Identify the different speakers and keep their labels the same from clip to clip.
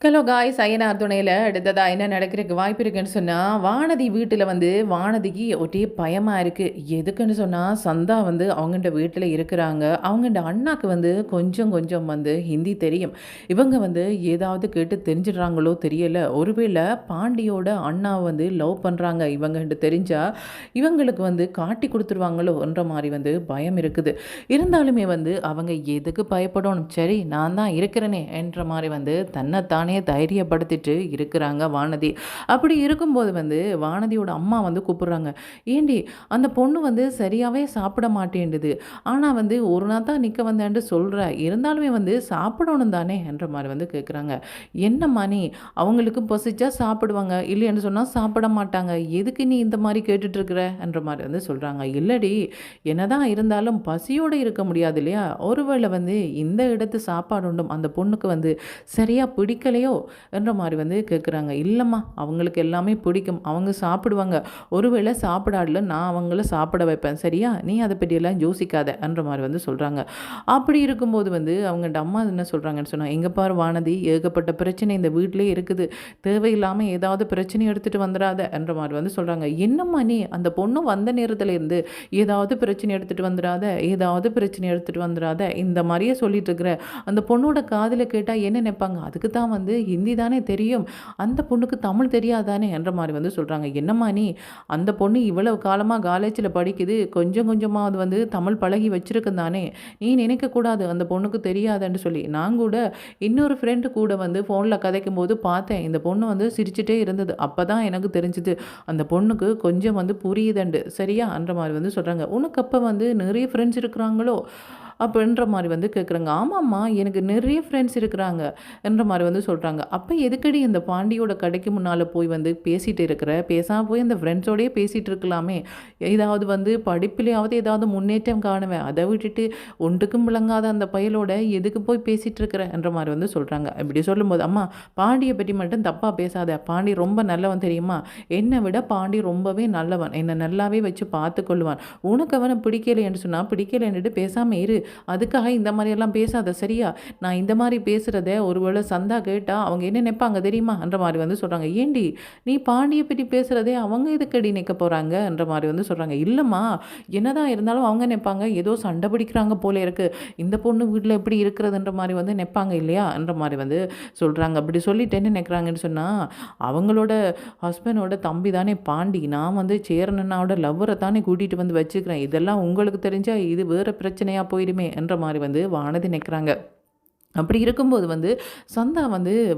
Speaker 1: Hello guys Ayyanar துணையில் அடுத்ததாக என்ன நடக்கிறதுக்கு வாய்ப்பு இருக்குன்னு சொன்னால் வானதி வீட்டில் வானதிக்கு ஒரே பயமாக இருக்குது. எதுக்குன்னு சொன்னால் சந்தா அவங்கள்ட வீட்டில் இருக்கிறாங்க. அவங்கள்ட அண்ணாக்கு கொஞ்சம் கொஞ்சம் ஹிந்தி தெரியும். இவங்க ஏதாவது கேட்டு தெரிஞ்சிடுறாங்களோ தெரியல. ஒருவேளை பாண்டியோட அண்ணாவை லவ் பண்ணுறாங்க இவங்கள்ட்ட தெரிஞ்சால் இவங்களுக்கு காட்டி கொடுத்துருவாங்களோன்ற மாதிரி பயம் இருக்குது. இருந்தாலுமே அவங்க எதுக்கு பயப்படணும், சரி நான் தான் இருக்கிறேனே என்ற மாதிரி தன்னைத்தானே தைரியப்படுத்திட்டு இருக்கிறாங்க வானதி. அப்படி இருக்கும்போது வானதியோட அம்மா கூப்பிடுறாங்க. ஏண்டி அந்த பொண்ணு சரியாகவே சாப்பிட மாட்டேன்டுது, ஆனால் ஒரு நாள் தான் நிற்க வந்தேன்ட்டு சொல்கிற, இருந்தாலுமே சாப்பிடணும் தானே என்ற மாதிரி கேட்குறாங்க. என்னம்மா நீ, அவங்களுக்கு பசிச்சா சாப்பிடுவாங்க, இல்லைன்னு சொன்னால் சாப்பிட மாட்டாங்க, எதுக்கு நீ இந்த மாதிரி கேட்டுட்ருக்குற என்ற மாதிரி சொல்கிறாங்க. இல்லடி, என்னதான் இருந்தாலும் பசியோடு இருக்க முடியாது இல்லையா, ஒருவேளை இந்த இடத்து சாப்பாடு உண்டும் அந்த பொண்ணுக்கு சரியாக பிடிக்கலையோ என்ற மாதிரி கேட்குறாங்க. இல்லைம்மா, அவங்களுக்கு எல்லாமே பிடிக்கும், அவங்க சாப்பிடுவாங்க, ஒருவேளை சாப்பிடாடல நான் அவங்கள சாப்பிட வைப்பேன், சரியா, நீ அதை பற்றியெல்லாம் யோசிக்காத என்ற மாதிரி சொல்கிறாங்க. அப்படி இருக்கும்போது அவங்கள்ட்ட அம்மா என்ன சொல்கிறாங்கன்னு சொன்னால், எங்கே பாரு வானதி, ஏகப்பட்ட பிரச்சனை இந்த வீட்டிலே இருக்குது, தேவையில்லாமல் ஏதாவது பிரச்சனை எடுத்துகிட்டு வந்துடாத என்ற மாதிரி சொல்கிறாங்க. என்னம்மா நீ, அந்த பொண்ணு வந்த நேரத்தில் இருந்து ஏதாவது பிரச்சனை எடுத்துகிட்டு வந்துடாத, ஏதாவது பிரச்சனை எடுத்துகிட்டு வந்துடாத இந்த மாதிரியே சொல்லிட்டு இருக்கிற, அந்த பொண்ணோட காதில் கேட்டால் என்ன நினைப்பாங்க, அதுக்கு தான் ஹிந்தி தானே தெரியும், அந்த பொண்ணுக்கு தமிழ் தெரியாதானே என்ற மாதிரி சொல்கிறாங்க. என்னம்மா நீ, அந்த பொண்ணு இவ்வளவு காலமாக காலேஜில் படிக்குது, கொஞ்சம் கொஞ்சமாக தமிழ் பழகி வச்சுருக்கும் தானே, நீ நினைக்கக்கூடாது அந்த பொண்ணுக்கு தெரியாதுன்னு சொல்லி. நான் கூட இன்னொரு ஃப்ரெண்டு கூட ஃபோனில் கதைக்கும் போது பார்த்தேன், இந்த பொண்ணு சிரிச்சுட்டே இருந்தது, அப்போ தான் எனக்கு தெரிஞ்சுது அந்த பொண்ணுக்கு கொஞ்சம் புரியுதுண்டு, சரியா என்ற மாதிரி சொல்கிறாங்க. உனக்கு அப்போ நிறைய ஃப்ரெண்ட்ஸ் இருக்கிறாங்களோ அப்படின்ற மாதிரி கேட்குறாங்க. ஆமாம்மா, எனக்கு நிறைய ஃப்ரெண்ட்ஸ் இருக்கிறாங்க என்ற மாதிரி சொல்கிறாங்க. அப்போ எதுக்கடி இந்த பாண்டியோட கடைக்கு முன்னால் போய் பேசிகிட்டு இருக்கிற, பேசாமல் போய் அந்த ஃப்ரெண்ட்ஸோடையே பேசிகிட்டு இருக்கலாமே, ஏதாவது படிப்பிலையாவது ஏதாவது முன்னேற்றம் காணுவேன், அதை விட்டுட்டு ஒன்றுக்கும் விளங்காத அந்த பயலோட எதுக்கு போய் பேசிகிட்டு இருக்கிற என்ற மாதிரி சொல்கிறாங்க. இப்படி சொல்லும்போது, அம்மா பாண்டியை பற்றி மட்டும் தப்பாக பேசாத, பாண்டி ரொம்ப நல்லவன் தெரியுமா, என்னை விட பாண்டி ரொம்பவே நல்லவன், என்னை நல்லாவே வச்சு பார்த்து கொள்ளுவான், உனக்கு அவனை பிடிக்கலைன்னு சொன்னால் பிடிக்கலைன்னுட்டு பேசாமல் இரு, அதுக்காக இந்த மாதிரியெல்லாம் பேசாத, சரியா, நான் இந்த மாதிரி பேசுகிறத ஒருவேளை சந்தா கேட்டால் அவங்க என்ன நினைப்பாங்க தெரியுமா என்ற மாதிரி சொல்கிறாங்க. ஏண்டி நீ பாண்டியை பற்றி பேசுகிறதே அவங்க இதுக்கடி நிற்க போகிறாங்க என்ற மாதிரி சொல்கிறாங்க. இல்லைம்மா, என்னதான் இருந்தாலும் அவங்க நினைப்பாங்க ஏதோ சண்டை பிடிக்கிறாங்க போல இருக்குது, இந்த பொண்ணு வீட்டில் எப்படி இருக்கிறதுன்ற மாதிரி நினைப்பாங்க இல்லையா என்ற மாதிரி சொல்கிறாங்க. அப்படி சொல்லிட்டு என்ன நினைக்கிறாங்கன்னு சொன்னால், அவங்களோட ஹஸ்பண்டோட தம்பி தானே பாண்டி, நான் சேரனண்ணாவோட லவ்வரை தானே கூட்டிகிட்டு வச்சுக்கிறேன், இதெல்லாம் உங்களுக்கு தெரிஞ்சால் இது வேறு பிரச்சனையாக போயிடுமே என்ற மாதிரி வானதி நிற்கிறாங்க. அப்படி இருக்கும்போது சந்தா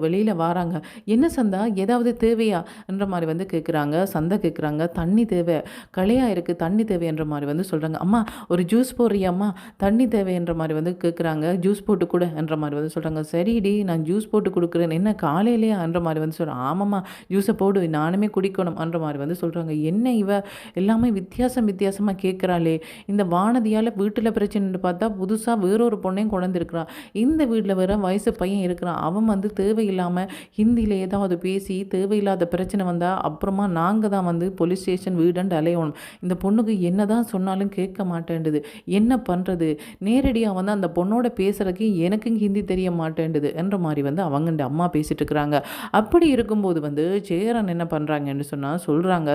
Speaker 1: வெளியில் வராங்க. என்ன சந்தா, ஏதாவது தேவையா என்ற மாதிரி கேட்குறாங்க. சந்தா கேட்குறாங்க, தண்ணி தேவை, களையாக இருக்குது, தண்ணி தேவை என்ற மாதிரி சொல்கிறாங்க. அம்மா ஒரு ஜூஸ் போடுறியாம்மா, தண்ணி தேவை என்ற மாதிரி கேட்குறாங்க. ஜூஸ் போட்டு கொடு என்ற மாதிரி சொல்கிறாங்க. சரிடி, நான் ஜூஸ் போட்டு கொடுக்குறேன், என்ன காலையிலையா என்ற மாதிரி சொல்கிறேன். ஆமாம்மா, ஜூஸை போடு, நானுமே குடிக்கணும் என்ற மாதிரி சொல்கிறாங்க. என்ன இவ எல்லாமே வித்தியாசமாக கேட்குறாளே, இந்த வானதியால் வீட்டில் பிரச்சனைன்னு பார்த்தா புதுசாக வேறொரு பொண்ணையும் கொண்டிருக்கிறான், இந்த வீட்டில் வேறு வயசு பையன் இருக்கிறான், அவன் தேவையில்லாமல் ஹிந்தியில் ஏதாவது பேசி தேவையில்லாத பிரச்சனை வந்தால் அப்புறமா நாங்கள் தான் போலீஸ் ஸ்டேஷன் வீடுன்ட்டு அலையணும், இந்த பொண்ணுக்கு என்ன தான் சொன்னாலும் கேட்க மாட்டேன்டுது, என்ன பண்ணுறது, நேரடியாக அந்த பொண்ணோட பேசுகிறதுக்கு எனக்கு ஹிந்தி தெரிய மாட்டேன்டுது என்ற மாதிரி அவங்கள்ட அம்மா பேசிகிட்டு இருக்கிறாங்க. அப்படி இருக்கும்போது சேரன் என்ன பண்ணுறாங்கன்னு சொன்னால் சொல்கிறாங்க,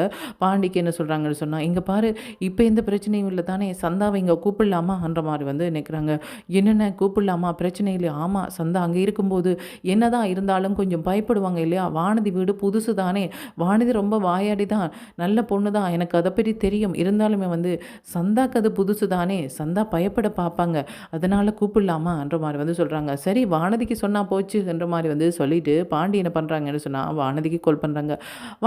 Speaker 1: பாண்டிக்கு என்ன சொல்கிறாங்கன்னு சொன்னால், இங்கே பாரு, இப்போ எந்த பிரச்சனையும் இல்லை தானே, சந்தாவை இங்கே கூப்பிடலாமா என்ற மாதிரி நினைக்கிறாங்க. என்னென்ன கூப்பிடலாமா, பிரச்சனை இல்லையா, ஆமாம் சந்தா அங்கே இருக்கும்போது என்னதான் இருந்தாலும் கொஞ்சம் பயப்படுவாங்க இல்லையா, வானதி வீடு புதுசு தானே, வானதி ரொம்ப வாயாடி தான், நல்ல பொண்ணு தான், எனக்கு அதை பற்றி தெரியும், இருந்தாலுமே சந்தாக்கு அது புதுசு தானே, சந்தா பயப்பட பார்ப்பாங்க, அதனால் கூப்பிடலாமா என்ற மாதிரி சொல்கிறாங்க. சரி, வானதிக்கு சொன்னால் போச்சு என்ற மாதிரி சொல்லிவிட்டு பாண்டி என்ன பண்ணுறாங்கன்னு சொன்னால் வானதிக்கு கால் பண்ணுறாங்க.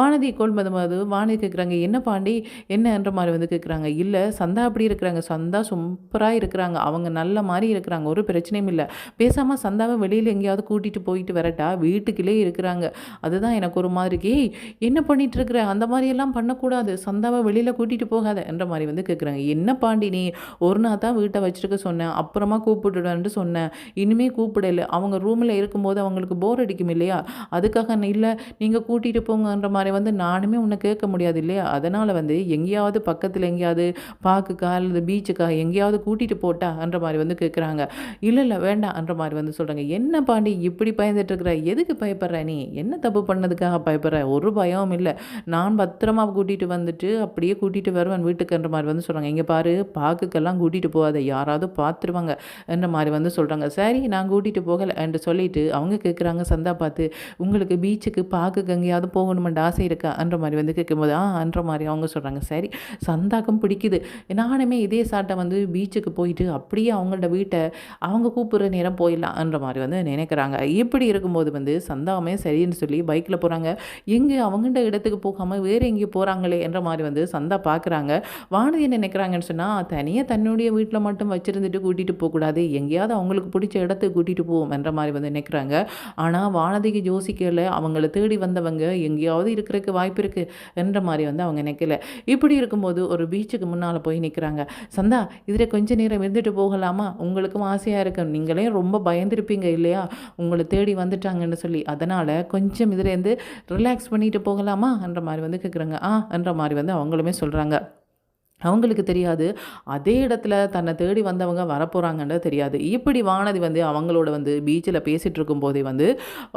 Speaker 1: வானதி கால் பண்ணும்போது வானதி கேட்குறாங்க, என்ன பாண்டி என்ன என்ற மாதிரி கேட்குறாங்க. இல்லை சந்தா அப்படி இருக்கிறாங்க, சந்தா சூப்பராக இருக்கிறாங்க, அவங்க நல்ல மாதிரி இருக்கிறாங்க, ஒரு பிரச்சனையும் இல்லை, பேசாமல் சந்தாவை வெளியில் எங்கேயாவது கூட்டிகிட்டு போயிட்டு வரட்டா, வீட்டுக்குள்ளே இருக்கிறாங்க, அதுதான் எனக்கு ஒரு மாதிரி, ஏய் என்ன பண்ணிகிட்டு இருக்கிற, அந்த மாதிரியெல்லாம் பண்ணக்கூடாது, சந்தாவை வெளியில் கூட்டிகிட்டு போகாத என்ற மாதிரி கேட்குறாங்க. என்ன பாண்டி நீ, ஒரு நாள் தான் வீட்டை வச்சுருக்க சொன்னேன், அப்புறமா கூப்பிட்டுடுவேன்ட்டு சொன்னேன், இனிமேல் கூப்பிடலை, அவங்க ரூமில் இருக்கும்போது அவங்களுக்கு போர் அடிக்கும் இல்லையா, அதுக்காக இல்லை நீங்கள் கூட்டிகிட்டு போங்கன்ற மாதிரி நானுமே உன்னை கேட்க முடியாது இல்லையா, அதனால் எங்கேயாவது பக்கத்தில் எங்கேயாவது பார்க்குக்கா அல்லது பீச்சுக்கா எங்கேயாவது கூட்டிகிட்டு போட்டா என்ற மாதிரி கேட்குறாங்க. இல்லை வேண்டாம் என்ற மாதிரி மாதிரி வந்து சொல்கிறாங்க. என்ன பாண்டி இப்படி பயந்துட்டு இருக்கிற, எதுக்கு பயப்படுற, நீ என்ன தப்பு பண்ணதுக்காக பயப்படுற, ஒரு பயமும் இல்லை, நான் பத்திரமா கூட்டிகிட்டு வந்துட்டு அப்படியே கூட்டிகிட்டு வருவேன் வீட்டுக்குன்ற மாதிரி வந்து சொல்கிறாங்க. இங்கே பாரு, பார்க்குக்கெல்லாம் கூட்டிகிட்டு போகாத, யாராவது பார்த்துருவாங்க என்ற மாதிரி வந்து சொல்கிறாங்க. சரி நான் கூட்டிகிட்டு போகலை என்று சொல்லிட்டு அவங்க கேட்குறாங்க சந்தா பார்த்து, உங்களுக்கு பீச்சுக்கு பார்க்குக்கு எங்கேயாவது போகணுமென்ற ஆசை இருக்கா என்ற மாதிரி வந்து கேட்கும்போது என்ற மாதிரி அவங்க சொல்கிறாங்க. சரி சந்தாக்கும் பிடிக்குது, நானுமே இதே சாட்டை வந்து பீச்சுக்கு போயிட்டு அப்படியே அவங்களோட வீட்டை அவங்க கூப்பிட்ற நேரம் போயிடலாம் என்ற மாதிரி வந்து நினைக்கிறாங்க. இப்படி இருக்கும்போது வந்து சந்தாவுமே சரின்னு சொல்லி பைக்கில் போகிறாங்க. எங்கே அவங்கள்ட இடத்துக்கு போகாமல் வேறு எங்கேயும் போகிறாங்களே என்ற மாதிரி வந்து சந்தா பார்க்குறாங்க. வானதி என்ன நினைக்கிறாங்கன்னு சொன்னால், தனியாக தன்னுடைய வீட்டில் மட்டும் வச்சுருந்துட்டு கூட்டிகிட்டு போகக்கூடாது, எங்கேயாவது அவங்களுக்கு பிடிச்ச இடத்துக்கு கூட்டிகிட்டு போவோம் என்ற மாதிரி வந்து நினைக்கிறாங்க. ஆனால் வானதிக்கு யோசிக்கல, அவங்கள தேடி வந்தவங்க எங்கேயாவது இருக்கிறதுக்கு வாய்ப்பு இருக்குது என்ற மாதிரி வந்து அவங்க நினைக்கல. இப்படி இருக்கும்போது ஒரு பீச்சுக்கு முன்னால் போய் நிற்கிறாங்க. சந்தா, இதில் கொஞ்ச நேரம் இருந்துட்டு போகலாமா, உங்களுக்கும் ஆசையாக இருக்கு, நீங்களே ரொம்ப பயந்துருப்பீங்க இல்லையா, உங்களை தேடி வந்துட்டாங்கன்னு சொல்லி, அதனால் கொஞ்சம் இதுலேருந்து ரிலாக்ஸ் பண்ணிட்டு போகலாமா என்ற மாதிரி வந்து கேட்குறாங்க. என்ற மாதிரி வந்து அவங்களுமே சொல்கிறாங்க. அவங்களுக்கு தெரியாது, அதே இடத்துல தன்னை தேடி வந்தவங்க வரப்போகிறாங்கன்றது தெரியாது. இப்படி வானதி வந்து அவங்களோட வந்து பீச்சில் பேசிகிட்டு இருக்கும்போதே வந்து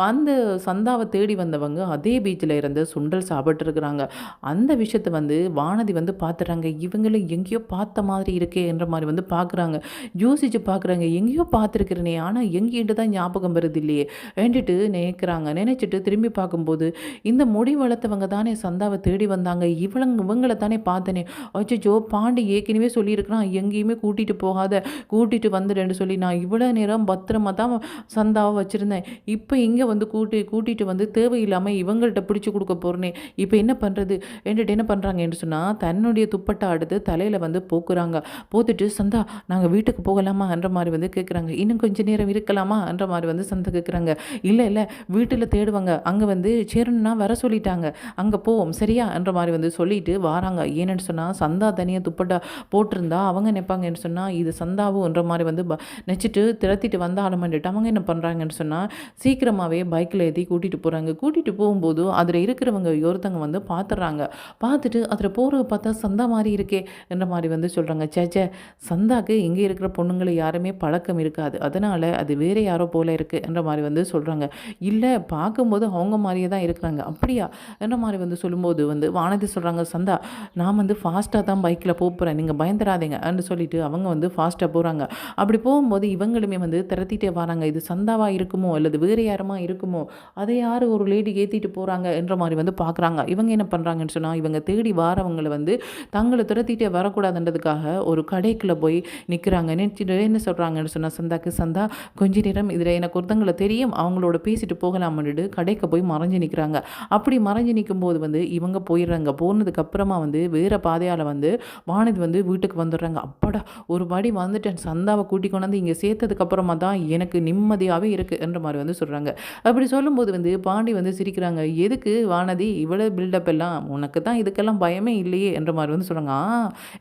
Speaker 1: அந்த சந்தாவை தேடி வந்தவங்க அதே பீச்சில் இருந்து சுண்டல் சாப்பிட்ருக்குறாங்க. அந்த விஷயத்தை வந்து வானதி வந்து பார்த்துறாங்க. இவங்களும் எங்கேயோ பார்த்த மாதிரி இருக்கே என்ற மாதிரி வந்து பார்க்குறாங்க. யோசித்து பார்க்குறாங்க, எங்கேயோ பார்த்துருக்குறேனே, ஆனால் எங்கேட்டு தான் ஞாபகம் வருது இல்லையே வேண்டிட்டு நினைக்கிறாங்க. நினச்சிட்டு திரும்பி பார்க்கும்போது இந்த முடி வளர்த்தவங்க தானே சந்தாவை தேடி வந்தாங்க, இவங்களை தானே பார்த்தனே, அச்சோ பாண்டி ஏற்கனவே சொல்லியிருக்கிறான், எங்கேயுமே கூட்டிகிட்டு போகாத, கூட்டிகிட்டு வந்துடுன்னு சொல்லி, நான் இவ்வளோ நேரம் பத்திரமா தான் சந்தாவை வச்சுருந்தேன், இப்போ இங்கே வந்து கூட்டிகிட்டு வந்து தேவையில்லாமல் இவங்கள்ட்ட பிடிச்சி கொடுக்க போகிறேனே, இப்போ என்ன பண்ணுறது என்றுட்டு என்ன பண்ணுறாங்கன்னு சொன்னால், தன்னுடைய துப்பட்டா அடுத்து தலையில் வந்து போக்குறாங்க. போத்துட்டு சந்தா நாங்கள் வீட்டுக்கு போகலாமா என்ற மாதிரி வந்து கேட்குறாங்க. இன்னும் கொஞ்சம் நேரம் இருக்கலாமா என்ற மாதிரி வந்து சந்தா கேட்குறாங்க. இல்லை வீட்டில் தேடுவாங்க, அங்கே வந்து சேரணுன்னா வர சொல்லிட்டாங்க, அங்கே போவோம் சரியா என்ற மாதிரி வந்து சொல்லிட்டு வராங்க. ஏன்னு சொன்னால் சந்தா தனியாக துப்பட்டா போட்டிருந்தா அவங்க நினைப்பாங்கன்னு சொன்னால் இது சந்தாவுன்ற மாதிரி வந்து நினச்சிட்டு திரத்திட்டு வந்தாலுமேட்டு அவங்க என்ன பண்ணுறாங்கன்னு சொன்னால் சீக்கிரமாகவே பைக்கில் ஏற்றி கூட்டிகிட்டு போகிறாங்க. கூட்டிகிட்டு போகும்போது அதில் இருக்கிறவங்க ஒருத்தங்க வந்து பார்த்துட்றாங்க. பார்த்துட்டு அதில் போகிறத பார்த்தா சந்தா மாதிரி இருக்கே என்ற மாதிரி வந்து சொல்கிறாங்க. சேச்சே, சந்தாக்கு இங்கே இருக்கிற பொண்ணுங்களை யாருமே பழக்கம் இருக்காது, அதனால் அது வேறு யாரோ போல இருக்குது என்ற மாதிரி வந்து சொல்கிறாங்க. இல்லை பார்க்கும்போது அவங்க மாதிரியே தான் இருக்கிறாங்க. அப்படியா என்ற மாதிரி வந்து சொல்லும்போது வந்து வானதி சொல்கிறாங்க, சந்தா நான் வந்து ஃபாஸ்ட்டாக தான் பைக்கில் போகிறேன், நீங்கள் பயந்துடாதீங்க அப்படின்னு சொல்லிட்டு அவங்க வந்து ஃபாஸ்ட்டாக போகிறாங்க. அப்படி போகும்போது இவங்களுமே வந்து திரத்திட்டே வராங்க. இது சந்தாவாக இருக்குமோ அல்லது வேறு யாருமா இருக்குமோ, அதை யார் ஒரு லேடி ஏற்றிட்டு போகிறாங்க என்ற மாதிரி வந்து பார்க்குறாங்க. இவங்க என்ன பண்ணுறாங்கன்னு சொன்னால், இவங்க தேடி வாரவங்களை வந்து தங்களை துரத்திட்டே வரக்கூடாதுன்றதுக்காக ஒரு கடைக்குள்ளே போய் நிற்கிறாங்க. நினச்சிட்டு என்ன சொல்கிறாங்கன்னு சொன்னால், சந்தா கொஞ்ச நேரம் இதில் எனக்கு ஒருத்தங்களை தெரியும், அவங்களோட பேசிட்டு போகலாம்னுட்டு கடைக்கு போய் மறைஞ்சு நிற்கிறாங்க. அப்படி மறைஞ்சு நிற்கும்போது வந்து இவங்க போயிடுறாங்க. போனதுக்கப்புறமா வந்து வேறு பாதையால் வந்து வானதி வந்து வீட்டுக்கு வந்துடுறாங்க. அப்பாடா ஒரு படி வந்துட்டேன், சந்தாவை கூட்டி கொண்டாந்து இங்கே சேர்த்ததுக்கப்புறமா தான் எனக்கு நிம்மதியாகவே இருக்குது என்ற மாதிரி வந்து சொல்கிறாங்க. அப்படி சொல்லும்போது வந்து பாண்டி வந்து சிரிக்கிறாங்க. எதுக்கு வானதி இவ்வளோ பில்டப் எல்லாம், உனக்கு தான் இதுக்கெல்லாம் பயமே இல்லையே என்ற மாதிரி வந்து சொல்கிறாங்க.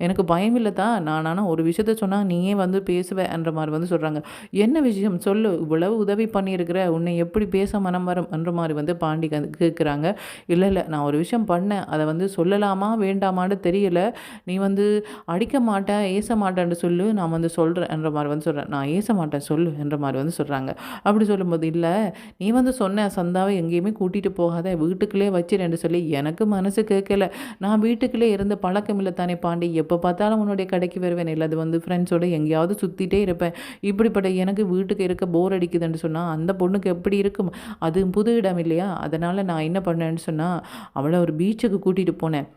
Speaker 1: எனக்கு பயம் இல்லை தான், நான் ஆனால் ஒரு விஷயத்த சொன்னால் நீயே வந்து பேசுவேன் என்ற மாதிரி வந்து சொல்கிறாங்க. என்ன விஷயம் சொல்லு, இவ்வளவு உதவி பண்ணியிருக்கிற, உன்னை எப்படி பேச மனம் வரும் என்ற மாதிரி வந்து பாண்டி கேட்குறாங்க. இல்லை நான் ஒரு விஷயம் பண்ணேன், அதை வந்து சொல்லலாமா வேண்டாமான்னு தெரியல, நீ வந்து அடிக்க மாட்டேன் ஏச மாட்டேன்னு சொல்லு, நான் வந்து சொல்கிறேன் என்ற மாதிரி வந்து சொல்கிறேன். நான் ஏச மாட்டேன் சொல்லு என்ற மாதிரி வந்து சொல்கிறாங்க. அப்படி சொல்லும்போது, இல்லை நீ வந்து சொன்ன சந்தாவை எங்கேயுமே கூட்டிகிட்டு போகாத, வீட்டுக்குள்ளே வச்சிருன்னு சொல்லி எனக்கு மனசு கேட்கல, நான் வீட்டுக்குள்ளே இருந்த பழக்கம் இல்லை தானே பாண்டி, எப்போ பார்த்தாலும் உன்னுடைய கடைக்கு வருவேன், இல்லை அது வந்து ஃப்ரெண்ட்ஸோடு எங்கேயாவது சுற்றிட்டே இருப்பேன், இப்படிப்பட்ட எனக்கு வீட்டுக்கு இருக்க போர் அடிக்குதுன்னு சொன்னால் அந்த பொண்ணுக்கு எப்படி இருக்கும், அது புது இடம் இல்லையா, அதனால் நான் என்ன பண்ணேன்னு சொன்னால் அவளை ஒரு பீச்சுக்கு கூட்டிகிட்டு போனேன்.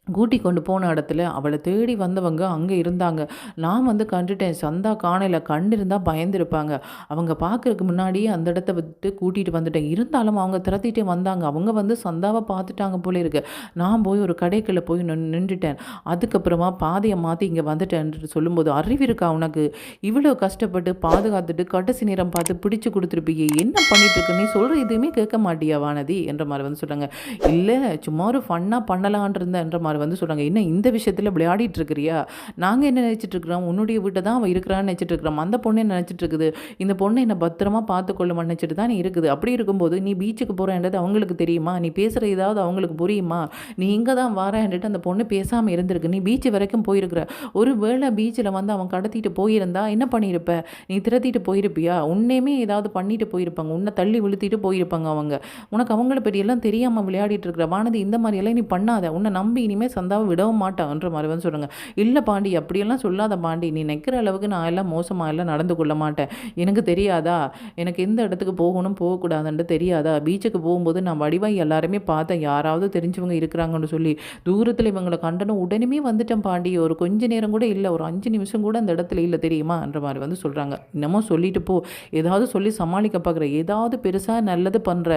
Speaker 1: கூட்டி கொண்டு போன இடத்துல அவளை தேடி வந்தவங்க அங்கே இருந்தாங்க. நான் வந்து கண்டுட்டேன், சந்தா காணையில் கண்டிருந்தால் பயந்துருப்பாங்க, அவங்க பார்க்குறதுக்கு முன்னாடியே அந்த இடத்த விட்டு கூட்டிகிட்டு வந்துட்டேன். இருந்தாலும் அவங்க திரத்திட்டே வந்தாங்க, அவங்க வந்து சந்தாவை பார்த்துட்டாங்க போல இருக்கு. நான் போய் ஒரு கடைக்குள்ளே போய் நின்றுட்டேன். அதுக்கப்புறமா பாதையை மாற்றி இங்கே வந்துட்டேன்ட்டு சொல்லும்போது, அறிவு இருக்கா உனக்கு, இவ்வளோ கஷ்டப்பட்டு பாதுகாத்துட்டு கடைசி நேரம் பார்த்து பிடிச்சி கொடுத்துருப்பீங்க, என்ன பண்ணிட்டுருக்கு, நீ சொல்கிற எதுவுமே கேட்க மாட்டியா வானதி என்ற மாதிரி வந்து சொல்கிறாங்க. இல்லை சும்மா ஒரு ஃபன்னாக பண்ணலான் இருந்தேன் என்ற மாதிரி மாதிரி வந்து சொல்கிறாங்க. என்ன இந்த விஷயத்தில் விளையாடிட்டு இருக்கிறியா? நாங்கள் என்ன நினச்சிட்டு இருக்கிறோம், உன்னுடைய வீட்டை தான் அவள் இருக்கிறான்னு நினச்சிட்டு இருக்கிறோம். அந்த பொண்ணு என்ன நினச்சிட்டு இருக்குது, இந்த பொண்ணு என்னை பத்திரமா பார்த்துக்கொள்ள நினச்சிட்டு தான் நீ இருக்குது. அப்படி இருக்கும்போது நீ பீச்சுக்கு போகிறேன்றது அவங்களுக்கு தெரியுமா? நீ பேசுகிற ஏதாவது அவங்களுக்கு புரியுமா? நீ இங்கே தான் வரேன்ட்டு அந்த பொண்ணு பேசாமல் இருந்திருக்கு. நீ பீச்சு வரைக்கும் போயிருக்கிற. ஒரு வேளை பீச்சில் வந்து அவன் கடத்திட்டு போயிருந்தா என்ன பண்ணியிருப்ப? நீ திரத்திட்டு போயிருப்பியா? உன்னையுமே ஏதாவது பண்ணிட்டு போயிருப்பாங்க. உன்னை தள்ளி விழுத்திட்டு போயிருப்பாங்க அவங்க. உனக்கு அவங்கள பற்றியெல்லாம் தெரியாமல் விளையாடிட்டு இருக்கிற வானதி, இந்த மாதிரியெல்லாம் நீ பண்ணாத. உன்னை நம்பி இனிமேல் சந்தாவை விடவும் மாட்டான்ற மாதிரி வந்து சொல்கிறாங்க. இல்லை பாண்டி, அப்படியெல்லாம் சொல்லாத பாண்டி. நீ நிற்கிற அளவுக்கு நான் எல்லாம் மோசமாக எல்லாம் நடந்து கொள்ள மாட்டேன். எனக்கு தெரியாதா எனக்கு எந்த இடத்துக்கு போகணும் போகக்கூடாதுன்ட்டு தெரியாதா? பீச்சுக்கு போகும்போது நான் வடிவாய் எல்லாருமே பார்த்தேன். யாராவது தெரிஞ்சவங்க இருக்கிறாங்கன்னு சொல்லி தூரத்தில் இவங்களை கண்டனும் உடனே வந்துட்டேன் பாண்டி. ஒரு கொஞ்ச நேரம் கூட இல்லை, ஒரு 5 நிமிஷம் கூட அந்த இடத்துல இல்லை தெரியுமான்ற மாதிரி வந்து சொல்கிறாங்க. இன்னமும் சொல்லிட்டு போ, ஏதாவது சொல்லி சமாளிக்க பார்க்குற, ஏதாவது பெருசாக நல்லது பண்ணுற,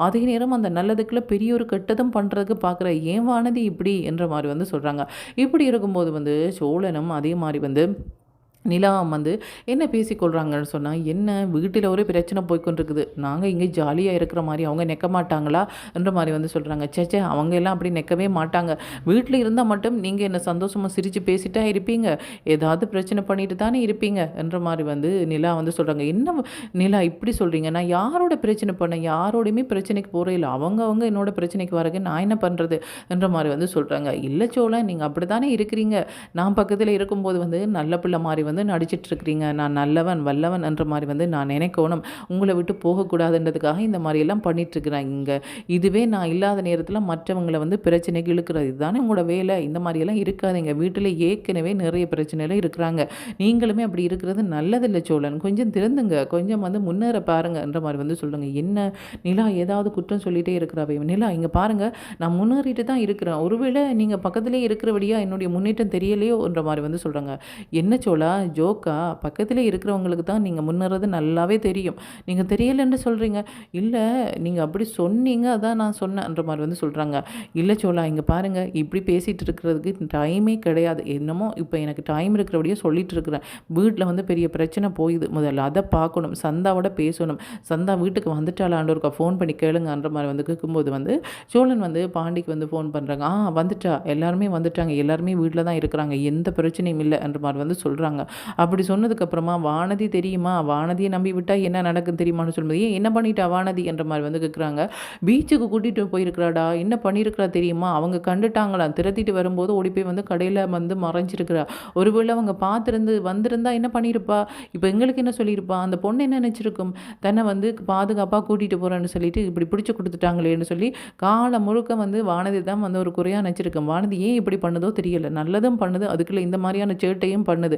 Speaker 1: அதே நேரம் அந்த நல்லதுக்குள்ள பெரிய ஒரு கெட்டதும் பண்ணுறதுக்கு பார்க்குற, ஏன் வானதி இப்படி என்ற மாதிரி வந்து சொல்கிறாங்க. இப்படி இருக்கும்போது வந்து சோழனும் அதே மாதிரி வந்து நிலாவும் வந்து என்ன பேசிக்கொள்கிறாங்கன்னு சொன்னால், என்ன வீட்டில் ஒரு பிரச்சனை போய்க்கொண்டிருக்குது, நாங்கள் இங்கே ஜாலியாக இருக்கிற மாதிரி அவங்க நிற்க மாட்டாங்களா என்ற மாதிரி வந்து சொல்கிறாங்க. சேச்சே, அவங்க எல்லாம் அப்படி நிற்கவே மாட்டாங்க. வீட்டில் இருந்தால் மட்டும் நீங்கள் என்ன சந்தோஷமாக சிரித்து பேசிட்டா இருப்பீங்க, ஏதாவது பிரச்சனை பண்ணிட்டு தானே இருப்பீங்க என்ற மாதிரி வந்து நிலா வந்து சொல்கிறாங்க. என்ன நிலா இப்படி சொல்கிறீங்க? நான் யாரோட பிரச்சனை பண்ணேன்? யாரோடையுமே பிரச்சனைக்கு போகிறே இல்லை. அவங்க என்னோட பிரச்சனைக்கு வரக்கு நான் என்ன பண்ணுறது என்ற மாதிரி வந்து சொல்கிறாங்க. இல்லை சோழன், நீங்கள் அப்படி தானே இருக்கிறீங்க. நான் பக்கத்தில் இருக்கும்போது வந்து நல்ல பிள்ளை மாதிரி வந்து நடிச்சிட்ருக்கிறீங்க. நான் நல்லவன் வல்லவன் என்ற மாதிரி வந்து நான் நினைக்கணும். உங்களை விட்டு போகக்கூடாதுன்றதுக்காக இந்த மாதிரியெல்லாம் பண்ணிகிட்ருக்குறேன். இங்கே இதுவே நான் இல்லாத நேரத்தில் மற்றவங்களை வந்து பிரச்சனைக்கு இழுக்கிறது, இதுதானே உங்களோட வேலை. இந்த மாதிரியெல்லாம் இருக்காதுங்க. வீட்டில் ஏற்கனவே நிறைய பிரச்சனையில் இருக்கிறாங்க. நீங்களுமே அப்படி இருக்கிறது நல்லதில்லை சோழன். கொஞ்சம் திருந்துங்க, கொஞ்சம் வந்து முன்னேற பாருங்கன்ற மாதிரி வந்து சொல்லுங்க. என்ன நிலா ஏதாவது குற்றம் சொல்லிகிட்டே இருக்கிறாவே? நிலா இங்கே பாருங்கள், நான் முன்னேறிட்டு தான் இருக்கிறேன். ஒருவேளை நீங்கள் பக்கத்துலேயே இருக்கிறபடியா என்னுடைய முன்னேற்றம் தெரியலையோன்ற மாதிரி வந்து சொல்கிறாங்க. என்ன சோழா ஜோக்கா? பக்கத்தில் இருக்கிறவங்களுக்கு தான் நீங்கள் முன்னேறது நல்லாவே தெரியும், நீங்கள் தெரியலைன்னு சொல்கிறீங்க. இல்லை, நீங்கள் அப்படி சொன்னீங்க, அதான் நான் சொன்னேன்ற மாதிரி வந்து சொல்கிறாங்க. இல்லை சோழா, இங்கே பாருங்கள், இப்படி பேசிகிட்டு இருக்கிறதுக்கு டைமே கிடையாது. என்னமோ இப்போ எனக்கு டைம் இருக்கிறபடியே சொல்லிட்டு இருக்கிறேன். வீட்டில் வந்து பெரிய பிரச்சனை போயுது, முதல்ல அதை பார்க்கணும், சந்தாவோட பேசணும். சந்தா வீட்டுக்கு வந்துட்டாளான்னு ஒருக்கா ஃபோன் பண்ணி கேளுங்கன்ற மாதிரி வந்து கேட்கும்போது வந்து சோழன் வந்து பாண்டிக்கு வந்து ஃபோன் பண்ணுறாங்க. வந்துட்டா, எல்லாருமே வந்துட்டாங்க, எல்லாருமே வீட்டில் தான் இருக்கிறாங்க, எந்த பிரச்சனையும் இல்லைன்ற மாதிரி வந்து சொல்கிறாங்க. அப்படி சொன்னதுக்கப்புறமா வானதி தெரியுமா, வானதியை நம்பி விட்டால் என்ன நடக்குன்னு தெரியுமான்னு சொல்லும்போது, ஏன் என்ன பண்ணிட்டா வானதி என்ற மாதிரி வந்து கேட்குறாங்க. பீச்சுக்கு கூட்டிகிட்டு போயிருக்கிறாடா, என்ன பண்ணியிருக்கிறா தெரியுமா, அவங்க கண்டுட்டாங்களா, திரத்திட்டு வரும்போது ஓடி போய் வந்து கடையில் வந்து மறைஞ்சிருக்கிறா. ஒருவேளை அவங்க வந்திருந்தா என்ன பண்ணியிருப்பா, இப்போ எங்களுக்கு என்ன சொல்லியிருப்பா, அந்த பொண்ணு என்ன நினச்சிருக்கும், தன்னை வந்து பாதுகாப்பாக கூட்டிகிட்டு போகிறேன்னு சொல்லிட்டு இப்படி பிடிச்சி கொடுத்துட்டாங்களேன்னு சொல்லி காலம் முழுக்க வந்து வானதி தான் வந்து ஒரு குறையாக நினச்சிருக்கேன். வானதி ஏன் இப்படி பண்ணுதோ தெரியல, நல்லதும் பண்ணுது, அதுக்குள்ளே இந்த மாதிரியான சேட்டையும் பண்ணுது.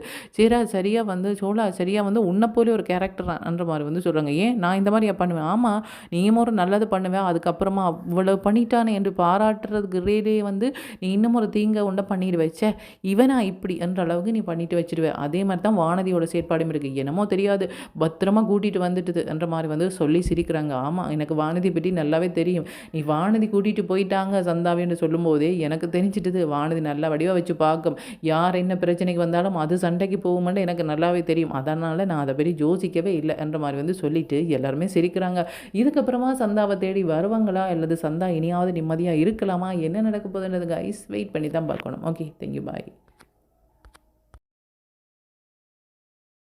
Speaker 1: சரியாக வந்து சோழா சரியாக வந்து உன்னை போல ஒரு கேரக்டர்ன்ற மாதிரி வந்து சொல்கிறாங்க. ஏன் நான் இந்த மாதிரி பண்ணுவேன்? ஆமாம், நீயும் ஒரு நல்லது பண்ணுவேன், அதுக்கப்புறமா அவ்வளவு பண்ணிட்டானே என்று பாராட்டுறதுக்கு வந்து நீ இன்னும் ஒரு தீங்கை உண்டை பண்ணிட்டு வச்ச, இவனா இப்படி என்ற அளவுக்கு நீ பண்ணிட்டு வச்சிருவேன். அதே மாதிரி தான் வானதியோட செயற்பாடும் இருக்குது. என்னமோ தெரியாது, பத்திரமா கூட்டிகிட்டு வந்துட்டுது என்ற மாதிரி வந்து சொல்லி சிரிக்கிறாங்க. ஆமாம், எனக்கு வானதி பற்றி நல்லாவே தெரியும். நீ வானதி கூட்டிகிட்டு போயிட்டாங்க சந்தாவின்னு சொல்லும்போதே எனக்கு தெரிஞ்சிட்டுது, வானதி நல்லா வடிவாக வச்சு பார்க்கும், யார் என்ன பிரச்சனைக்கு வந்தாலும் அது சண்டைக்கு போகுமென்னு எனக்கு நல்லாவே தெரியும். அதனால் நான் அதை பற்றி யோசிக்கவே இல்லை என்ற மாதிரி வந்து சொல்லிவிட்டு எல்லாருமே சிரிக்கிறாங்க. இதுக்கப்புறமா சந்தாவை தேடி வருவாங்களா, அல்லது சந்தா இனியாவது நிம்மதியாக இருக்கலாமா, என்ன நடக்க போகுதுன்றது கைஸ் வெயிட் பண்ணி தான் பார்க்கணும். ஓகே, தேங்க்யூ, பாய்.